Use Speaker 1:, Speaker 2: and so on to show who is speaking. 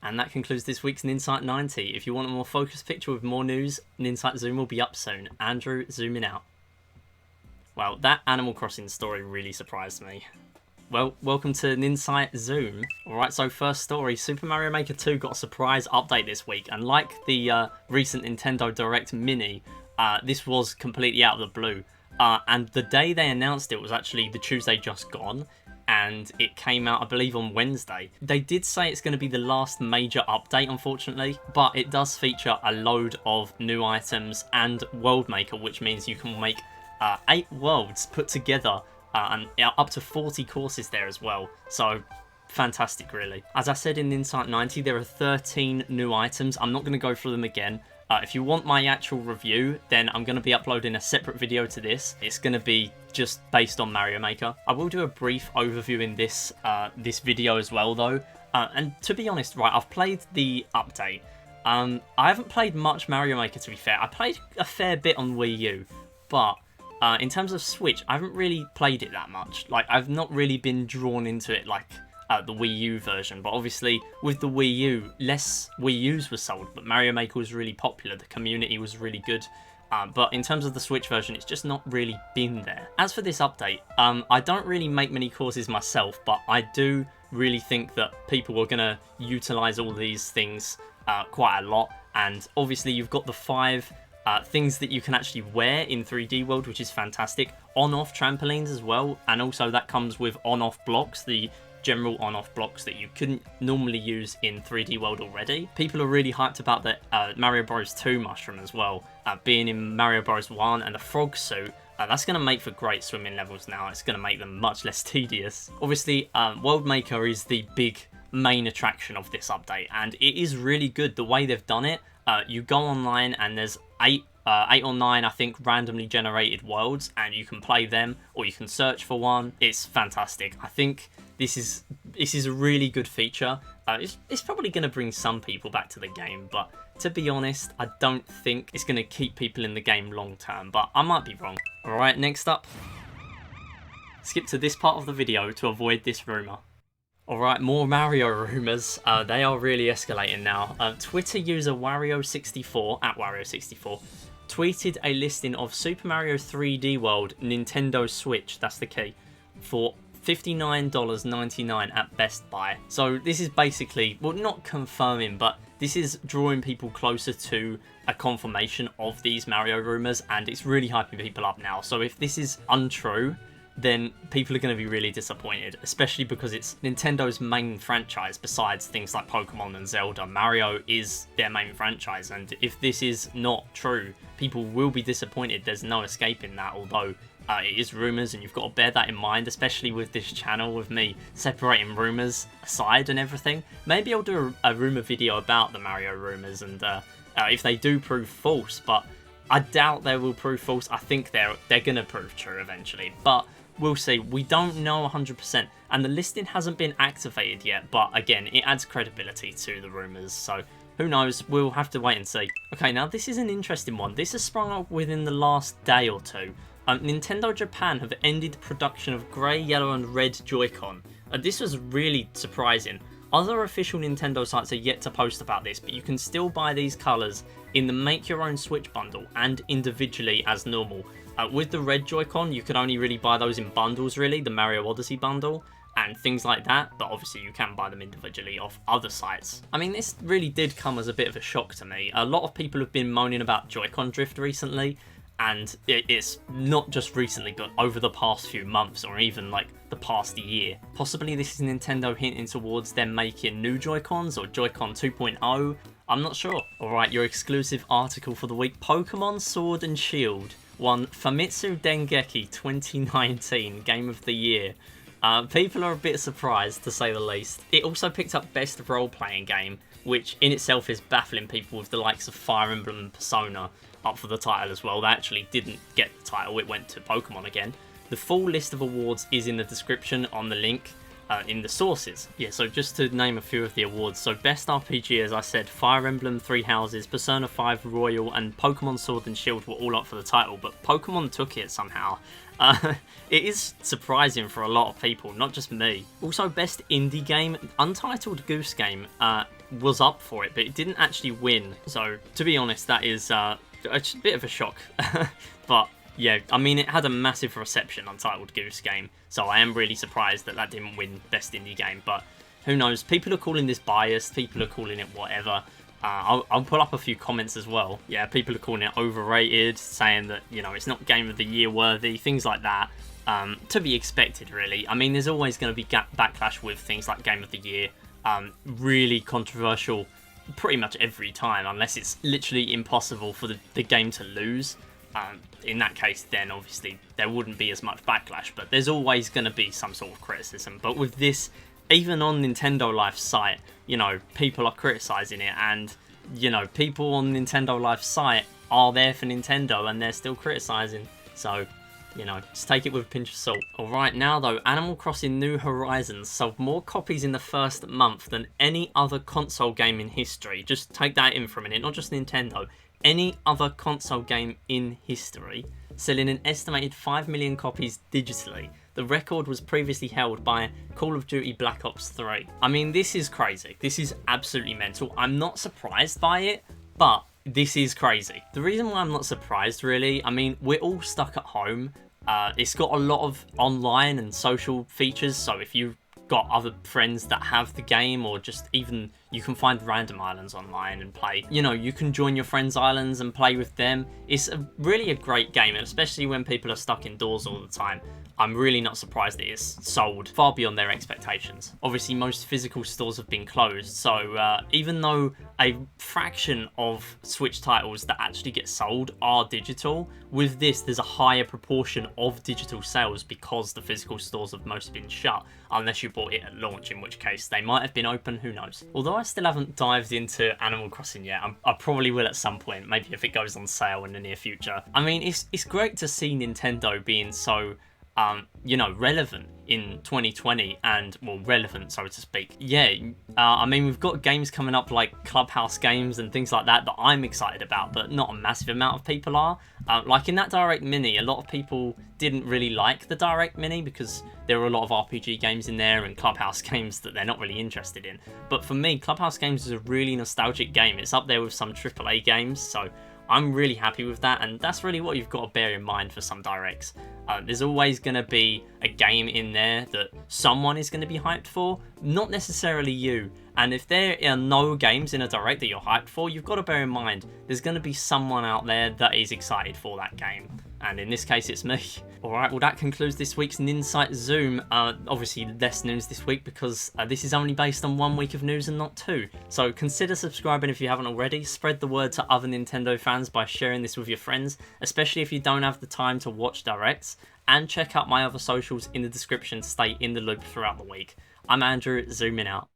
Speaker 1: And that concludes this week's Ninsight 90. If you want a more focused picture with more news, Ninsight Zoom will be up soon. Andrew, zooming out. Well, that Animal Crossing story really surprised me. Well, welcome to Ninsight Zoom. Alright, so first story, Super Mario Maker 2 got a surprise update this week, and like the recent Nintendo Direct Mini, this was completely out of the blue. And the day they announced it was actually the Tuesday just gone, and it came out, I believe, on Wednesday. They did say it's going to be the last major update, unfortunately, but it does feature a load of new items and World Maker, which means you can make 8 worlds put together, and up to 40 courses there as well. So fantastic, really. As I said in Ninsight 90, there are 13 new items. I'm not going to go through them again. If you want my actual review, then I'm going to be uploading a separate video to this. It's going to be just based on Mario Maker. I will do a brief overview in this this video as well, though. And to be honest, right, I've played the update. I haven't played much Mario Maker, to be fair. I played a fair bit on Wii U, but in terms of Switch, I haven't really played it that much. Like, I've not really been drawn into it like the Wii U version, but obviously with the Wii U, less Wii U's were sold, but Mario Maker was really popular, the community was really good, but in terms of the Switch version, it's just not really been there. As for this update, I don't really make many courses myself, but I do really think that people are going to utilise all these things quite a lot, and obviously you've got the 5 things that you can actually wear in 3D World, which is fantastic, on-off trampolines as well, and also that comes with on-off blocks, the general on-off blocks that you couldn't normally use in 3D World already. People are really hyped about the Mario Bros 2 mushroom as well, being in Mario Bros 1, and the frog suit. That's going to make for great swimming levels now. It's going to make them much less tedious. Obviously, World Maker is the big main attraction of this update, and it is really good the way they've done it. You go online and there's 8 or 9, I think, randomly generated worlds, and you can play them or you can search for one. It's fantastic. I think this is a really good feature. It's probably going to bring some people back to the game, but to be honest, I don't think it's going to keep people in the game long term, but I might be wrong. Alright, next up, skip to this part of the video to avoid this rumour. Alright, more Mario rumours. They are really escalating now. Twitter user Wario64, at Wario64, tweeted a listing of Super Mario 3D World Nintendo Switch, that's the key, for $59.99 at Best Buy. So this is basically, well, not confirming, but this is drawing people closer to a confirmation of these Mario rumours, and it's really hyping people up now. So if this is untrue, then people are going to be really disappointed, especially because it's Nintendo's main franchise. Besides things like Pokemon and Zelda, Mario is their main franchise, and if this is not true, people will be disappointed. There's no escaping that, although it is rumours, and you've got to bear that in mind, especially with this channel, with me separating rumours aside and everything. Maybe I'll do a rumour video about the Mario rumours, and if they do prove false, but I doubt they will prove false. I think they're going to prove true eventually, but we'll see. We don't know 100%, and the listing hasn't been activated yet, but again, it adds credibility to the rumours, so who knows, we'll have to wait and see. Okay, now this is an interesting one. This has sprung up within the last day or two. Nintendo Japan have ended production of grey, yellow and red JoyCon. This was really surprising. Other official Nintendo sites are yet to post about this, but you can still buy these colours in the Make Your Own Switch bundle and individually as normal. With the red Joy-Con, you can only really buy those in bundles, really, the Mario Odyssey bundle and things like that, but obviously you can buy them individually off other sites. I mean, this really did come as a bit of a shock to me. A lot of people have been moaning about Joy-Con drift recently, and it's not just recently, but over the past few months, or even like the past year. Possibly this is Nintendo hinting towards them making new Joy-Cons or Joy-Con 2.0. I'm not sure. Alright, your exclusive article for the week. Pokemon Sword and Shield won Famitsu Dengeki 2019 Game of the Year. People are a bit surprised, to say the least. It also picked up Best Role-Playing Game, which in itself is baffling people with the likes of Fire Emblem and Persona up for the title as well. They actually didn't get the title, it went to Pokemon again. The full list of awards is in the description on the link in the sources. Yeah, so just to name a few of the awards. So Best RPG, as I said, Fire Emblem Three Houses, Persona 5 Royal and Pokemon Sword and Shield were all up for the title, but Pokemon took it somehow. It is surprising for a lot of people, not just me. Also, best indie game, Untitled Goose Game was up for it, but it didn't actually win. So, to be honest, that is a bit of a shock. But yeah, I mean, it had a massive reception, Untitled Goose Game, so I am really surprised that that didn't win best indie game. But who knows? People are calling this biased. People are calling it whatever. I'll pull up a few comments as well. Yeah, people are calling it overrated, saying that, you know, it's not Game of the Year worthy, things like that. To be expected, really. I mean, there's always going to be backlash with things like Game of the Year. Really controversial pretty much every time, unless it's literally impossible for the game to lose. In that case, then obviously there wouldn't be as much backlash, but there's always going to be some sort of criticism. But with this, even on Nintendo Life's site, you know, people are criticising it, and, you know, people on Nintendo Life's site are there for Nintendo, and they're still criticising. So, you know, just take it with a pinch of salt. Alright, now though, Animal Crossing New Horizons sold more copies in the first month than any other console game in history. Just take that in for a minute, not just Nintendo. Any other console game in history, selling an estimated 5 million copies digitally. The record was previously held by Call of Duty Black Ops 3. I mean, this is crazy. This is absolutely mental. I'm not surprised by it, but this is crazy. The reason why I'm not surprised, really, I mean, we're all stuck at home. It's got a lot of online and social features, so if you've got other friends that have the game, or just even you can find random islands online and play, you know, you can join your friends' islands and play with them. It's really a great game, and especially when people are stuck indoors all the time, I'm really not surprised that it's sold far beyond their expectations. Obviously, most physical stores have been closed, so even though a fraction of Switch titles that actually get sold are digital, with this there's a higher proportion of digital sales because the physical stores have mostly been shut, unless you bought it at launch, in which case they might have been open, who knows. Although I still haven't dived into Animal Crossing yet, I probably will at some point, maybe if it goes on sale in the near future. I mean, it's great to see Nintendo being so you know, relevant in 2020, and, well, relevant, so to speak. Yeah, I mean, we've got games coming up like Clubhouse games and things like that I'm excited about, but not a massive amount of people are. Like in that Direct Mini, a lot of people didn't really like the Direct Mini because there were a lot of RPG games in there and Clubhouse games that they're not really interested in. But for me, Clubhouse games is a really nostalgic game. It's up there with some AAA games, so I'm really happy with that, and that's really what you've got to bear in mind for some directs. There's always going to be a game in there that someone is going to be hyped for, not necessarily you. And if there are no games in a direct that you're hyped for, you've got to bear in mind there's going to be someone out there that is excited for that game. And in this case, it's me. Alright, well, that concludes this week's Ninsight Zoom. Obviously, less news this week because this is only based on 1 week of news and not 2. So consider subscribing if you haven't already. Spread the word to other Nintendo fans by sharing this with your friends, especially if you don't have the time to watch directs. And check out my other socials in the description to stay in the loop throughout the week. I'm Andrew, zooming out.